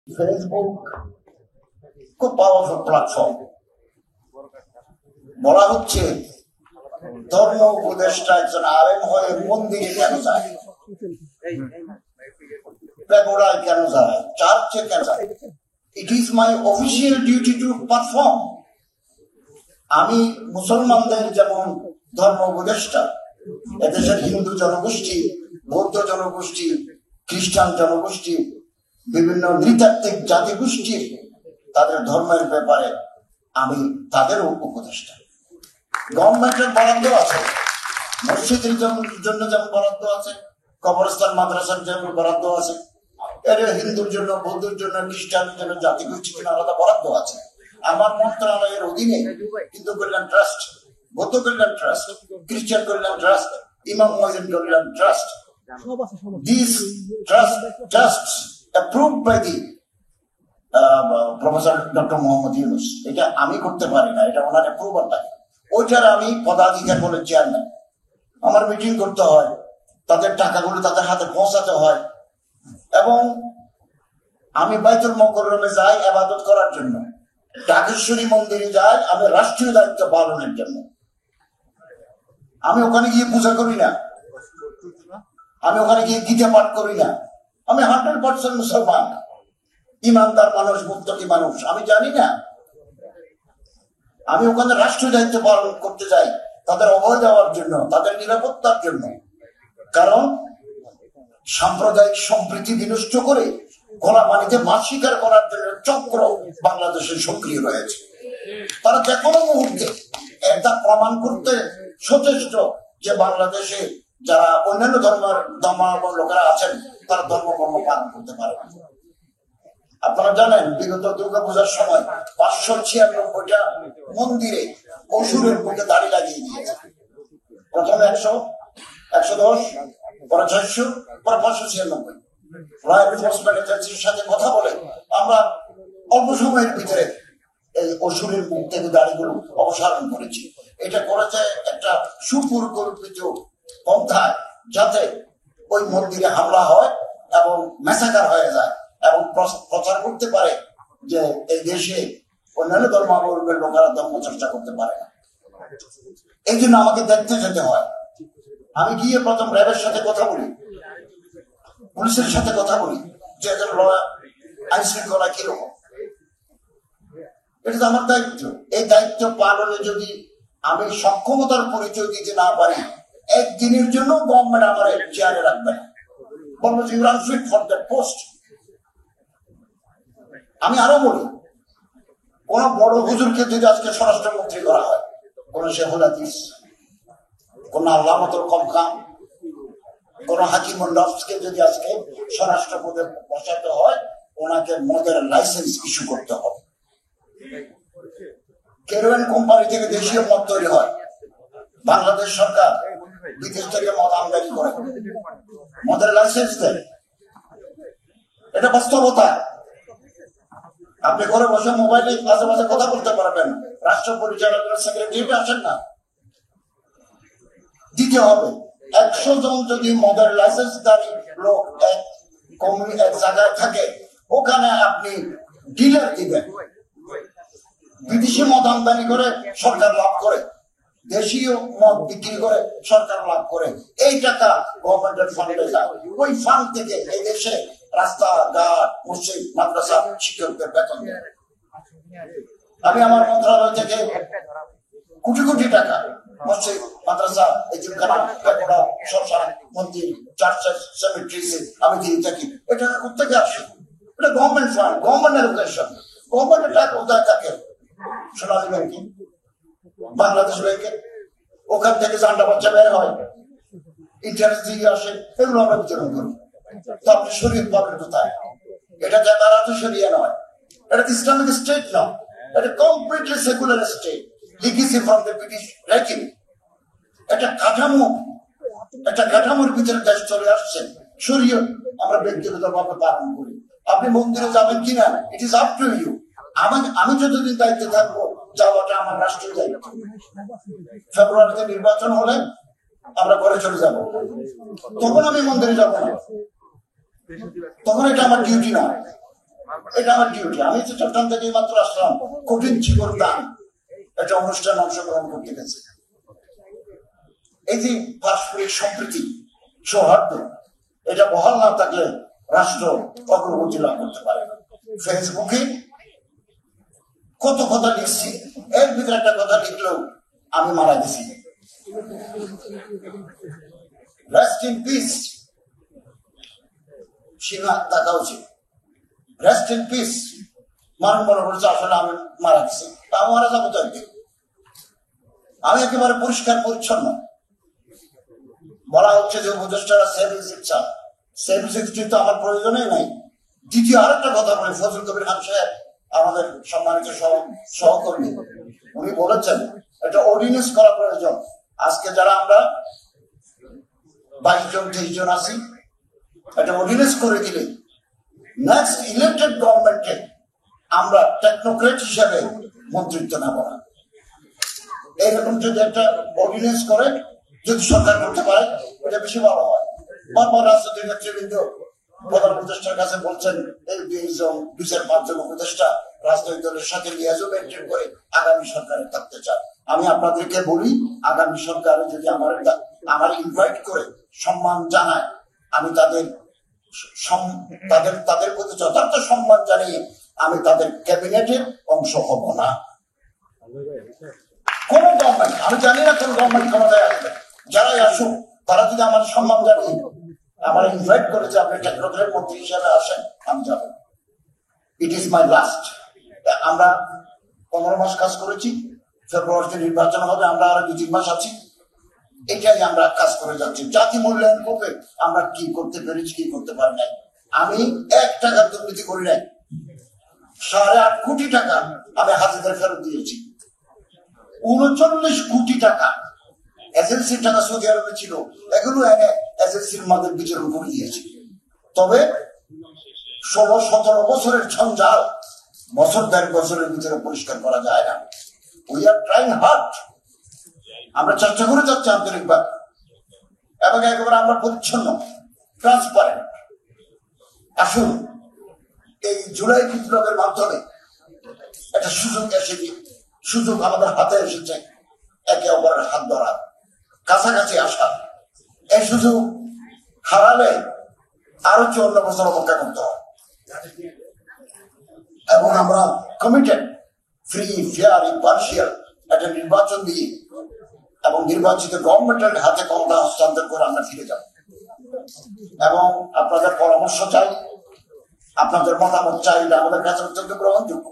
Facebook খুব powerful platform. বলা হচ্ছে ধর্ম উপদেষ্টা একজন আলেম হয়ে মন্দিরে কেন যায়, পেগোডায় কেন যায়, চার্চে কেন যায়? It is my official duty to perform. আমি মুসলমানদের যেমন ধর্ম উপদেষ্টা, এদেশের হিন্দু জনগোষ্ঠী, বৌদ্ধ জনগোষ্ঠী, খ্রিস্টান জনগোষ্ঠী, বিভিন্ন নৃতাত্ত্বিক জাতিগোষ্ঠীর তাদের ধর্মের ব্যাপারে আমি তাদেরও উপদেষ্টা। গভর্নমেন্টের বরাদ্দ আছে, মসজিদের জন্য যেমন বরাদ্দ আছে, কবরস্থান মাদ্রাসার যেমন বরাদ্দ আছে, এর হিন্দুর জন্য, বৌদ্ধের জন্য, খ্রিস্টানের জন্য, জাতিগোষ্ঠীর জন্য আলাদা বরাদ্দ আছে। আমার মন্ত্রণালয়ের অধীনে হিন্দু কল্যাণ ট্রাস্ট, বৌদ্ধ কল্যাণ ট্রাস্ট, খ্রিস্টান কল্যাণ ট্রাস্ট, ইমাম মুয়াজ্জিন কল্যাণ trust, these trusts approved by the professor doctor Muhammad Yunus. এটা আমি করতে পারি না, এটা ওনার অ্যাপ্রুভাল লাগে। ওইটার আমি পদাধিকার বলে চেয়ারম্যান। আমার মিটিং করতে হয়, তাদের টাকাগুলো তাদের হাতে পৌঁছাতে হয়, এবং আমি বাইতুল মুকাররমে যাই ইবাদত করার জন্য, ঢাকেশ্বরী মন্দিরে যাই আমি রাষ্ট্রীয় দায়িত্ব পালনের জন্য। আমি ওখানে গিয়ে পূজা করি না, আমি ওখানে গিয়ে গীতা পাঠ করি না। আমি 100% মুসলমান, ইমানদার মানুষ, মুত্তাকি মানুষ। আমি জানি না, আমি ওখানে রাষ্ট্রীয় দায়িত্ব পালন করতে যাই তাদের অভয় দেওয়ার জন্য, তাদের নিরাপত্তার জন্য। কারণ সাম্প্রদায়িক সম্প্রীতি বিনষ্ট করে গলা পানিতে মাছ শিকার করার জন্য চক্র বাংলাদেশে সক্রিয় রয়েছে। তারা যে কোনো মুহূর্তে এটা প্রমাণ করতে সচেষ্ট যে বাংলাদেশে যারা অন্যান্য ধর্মাবলম্বী লোকেরা আছেন তারা ধর্মকর্ম পালন করতে পারে। আপনারা জানেন বিগত দুর্গাপূজার সময় 596টা মন্দিরে অসুরের মুখে দাড়ি লাগিয়ে দিয়েছে। প্রথমে 100, 110, পরে 600, পরে 596। রয়্যাল এনফোর্সমেন্ট এজেন্সির সাথে কথা বলে আমরা অল্প সময়ের ভিতরে এই অসুরের মুখ থেকে দাড়িগুলো অপসারণ করেছি। এটা করেছে একটা সুপরিকল্পিত পন্থায়, যাতে ওই মন্দিরে হামলা হয় এবং ম্যাসাকার হয়ে যায় এবং প্রচার করতে পারে যে এই দেশে অন্যান্য ধর্মাবলম্বীর লোকেরা ধর্ম চর্চা করতে পারে না। এই জন্য আমাকে দেখতে যেতে হয়। আমি গিয়ে প্রথম র্যাবের সাথে কথা বলি, পুলিশের সাথে কথা বলি যে আইন শৃঙ্খলা কিরকম। এটা তো আমার দায়িত্ব। এই দায়িত্ব পালনে যদি আমি সক্ষমতার পরিচয় দিতে না পারি, একদিনের জন্য গভর্নমেন্ট আমার চেয়ারে রাখবে না, বলবো যে you are unfit for that post. আমি আরো বলি, কোন বড় হুজুরকে যদি আজকে স্বরাষ্ট্রমন্ত্রী করা হয়, কোন শেখুল হাদিস, কোন আল্লামাতুল কমকাম, কোন হাকিমুল নফসকে যদি আজকে স্বরাষ্ট্র পদে বসাতে হয়, ওনাকে মদের লাইসেন্স ইস্যু করতে হবে। কেরোয়ান কোম্পানি থেকে দেশীয় মদ তৈরি হয়, বাংলাদেশ সরকার বিদেশ থেকে মদ আমদানি করে, মদের লাইসেন্স দেয়। এটা বাস্তবতা। আপনি ঘরে বসে মোবাইলে মাঝে মাঝে কথা বলতে পারবেন, রাষ্ট্র পরিচালকের সেক্রেটারিয়েটে আসেন না, দিতে হবে। 100 জন যদি মদের লাইসেন্সধারী লোক এক জায়গায় থাকে, ওখানে আপনি ডিলার দিবেন। বিদেশি মদ আমদানি করে সরকার লাভ করে, দেশীয় মদ বিক্রি করে সরকার লাভ করে। এই টাকা গভর্নমেন্টের ফান্ডে যায়। ওই ফান্ড থেকে এই দেশে রাস্তাঘাট, মসজিদ, মাদ্রাসা, শিক্ষকদের বেতন দেয়। আমি আমার মন্ত্রণালয় থেকে কোটি কোটি টাকা মসজিদ, মাদ্রাসা, এতিমখানা, পেগোডা, শ্মশান, মন্দির, চার্চেস, সেমেট্রিজে আমি দিয়ে থাকি। এটা কোথেকে আসে? এটা গভর্নমেন্ট ফান্ড, গভর্নমেন্ট এডুকেশন। গভর্নমেন্টের টাকা কোথায় থাকে? সোনালী ব্যাংকে, বাংলাদেশ ব্যাংকে। ওখান থেকে জান্ডা বাচ্চা বের হয়, ইন্টারেস্ট দিয়ে আসে, এগুলো আমরা বিতরণ করি। তো আপনি শরীয়ত পাবেন কোথায়? এটা যারা তো শরিয়া নয়, এটা ইসলামিক স্টেট নয়, এটা completely secular state, legacy from the British regime. একটা কাঠামো, একটা কাঠামোর ভিতরে দেশ চলে আসছে। শরীয়ত আমরা ব্যক্তিগতভাবে পালন করি। আপনি মন্দিরে যাবেন কিনা, it is up to you. আমি যতদিন দায়িত্বে থাকবো, যাওয়াটা আমার রাষ্ট্রীয় দায়িত্ব। ফেব্রুয়ারিতে নির্বাচন হলে আমরা ঘরে চলে যাব, তখন আমি মন্দিরে যাব না, তখন এটা আমার ডিউটি না। এটা আমার ডিউটি। আমি তো চট্টগ্রাম থেকে মাত্র আসলাম, কঠিন জীবন দান একটা অনুষ্ঠান অংশগ্রহণ করতে গেছে। এই যে পারস্পরিক সম্প্রীতি, সৌহার্দ্য, এটা বহাল না থাকলে রাষ্ট্র অগ্রগতি লাভ করতে পারে না। ফেসবুকে কত কথা লিখছি, এর ভিতরে একটা কথা লিখলেও আমি মারা গেছি, রেস্ট ইন পিস। সীমা দেখা উচিত, রেস্ট ইন পিস। মানুষ মনে করছে আসলে আমি মারা গেছি, তা মারা যাবো তো একদিন। আমি একেবারে পরিষ্কার পরিচ্ছন্ন। বলা হচ্ছে যে উপদেষ্টারা সেভ ইচ্ছা, সেভ তো আমার প্রয়োজনই নাই। দ্বিতীয় আরেকটা কথা বলি, ফজল কবির খান সাহেব আমাদের সম্মানিত সহকর্মী, উনি বলেছেন এটা অর্ডিনেন্স করা প্রয়োজন। আজকে যারা আমরা 22 জন 23 জন আছি, এটা অর্ডিনেন্স করে দিলে নেক্সট ইলেক্টেড গভর্নমেন্টে আমরা টেকনোক্রেট হিসাবে মন্ত্রিত্ব নেব না। এইরকম যদি একটা অর্ডিনেন্স করে যদি সরকার করতে পারে, এটা বেশি ভালো হয়। বারবার রাজনৈতিক নেতৃবৃন্দ প্রধান উপদেষ্টার কাছে বলছেন এই 2-5 জন উপদেষ্টা রাজনৈতিক দলের সাথে লিয়াজও মেনটেন করে আগামী সরকারে থাকতে চান। আমি আপনাদেরকে বলি, আগামী সরকারে যদি আমার ইনভাইট করে সম্মান জানায়, আমি তাদের প্রতি যথার্থ সম্মান জানিয়ে আমি তাদের ক্যাবিনেটের অংশ হব না। কোন গভর্নমেন্ট, আমি জানি না কোন গভর্নমেন্ট ক্ষমতায় আসবে, যারাই আসুক তারা যদি আমার সম্মান জানিয়ে আমার ইনভাইট করে যে আপনি টেকনোক্রেট মন্ত্রী হিসাবে আসেন, আমি যাব। It is my last. আমরা 15 মাস কাজ করেছি, ফেব্রুয়ারিতে নির্বাচন হবে, আমরা আরো 2-3 মাস আছি। এটাই আমরা কাজ করে যাচ্ছি। জাতি মূল্যায়ন করবে আমরা কি করতে পেরেছি, কি করতে পারি নাই। আমি 1 টাকা দুর্নীতি করি নাই। 8.5 কোটি টাকা আমি হাজিদের ফেরত দিয়েছি। 39 কোটি টাকা এজেন্সির টাকা সৌদি আরবে ছিল, এগুলো এনে এজেন্সির মাদের বিতরণ করে দিয়েছি। তবে 16-17 বছরের ঝঞ্ঝাল বছর 1.5 বছরের ভিতরে পরিষ্কার করা যায় না। We are trying hard. আমরা চেষ্টা করে যাচ্ছি আন্তরিকভাবে, এবং একেবারে আমরা পরিচ্ছন্ন, ট্রান্সপারেন্ট। আসুন, এই জুলাই বিপ্লবের মাধ্যমে একটা সুযোগ এসেছে, সুযোগ আমাদের হাতে এসেছে একে অপরের হাত ধরা, কাছাকাছি আসা। এই সুযোগ হারালে আরো 54 বছর অপেক্ষা করতে হয়। এবং আমরা কমিটেড ফ্রি, ফেয়ার, ইম্পার্শিয়াল একটা নির্বাচন দিয়ে এবং নির্বাচিত গভর্নমেন্টের হাতে ক্ষমতা হস্তান্তর করে আমরা ফিরে যাব। এবং আপনাদের পরামর্শ চাই, আপনাদের মতামত চাই, এটা আমাদের কাছে অত্যন্ত গ্রহণযোগ্য।